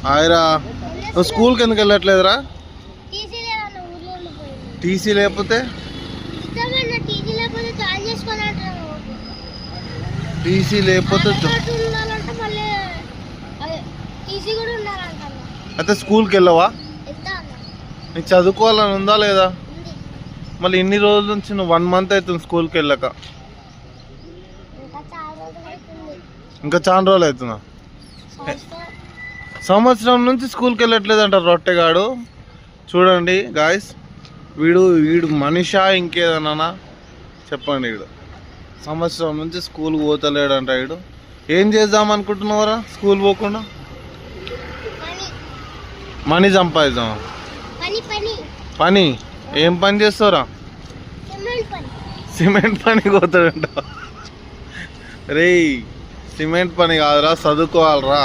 హాయ్రా, నువ్వు స్కూల్కి ఎందుకు వెళ్ళట్లేదురా? టీసీ లేకపోతే అయితే స్కూల్కి వెళ్ళవా? నీకు చదువుకోవాలని ఉందా లేదా? మళ్ళీ ఇన్ని రోజుల నుంచి నువ్వు 1 మంత్ అవుతుంది స్కూల్కి వెళ్ళక. ఇంకా చాలా రోజులు అవుతుందా? సంవత్సరం నుంచి స్కూల్కి వెళ్ళట్లేదు అంటారు రొట్టెగాడు. చూడండి గాయస్, వీడు మనిషా ఇంకేదన్నా చెప్పండి. వీడు సంవత్సరం నుంచి స్కూల్కి పోతలేడంట. వీడు ఏం చేద్దాం అనుకుంటున్నావరా స్కూల్ పోకుండా? మనీ సంపాదిద్దాం. పని ఏం పని చేస్తావురా? సిమెంట్ పని పోతాడంట. రే సిమెంట్ పని కాదురా, చదువుకోవాలరా.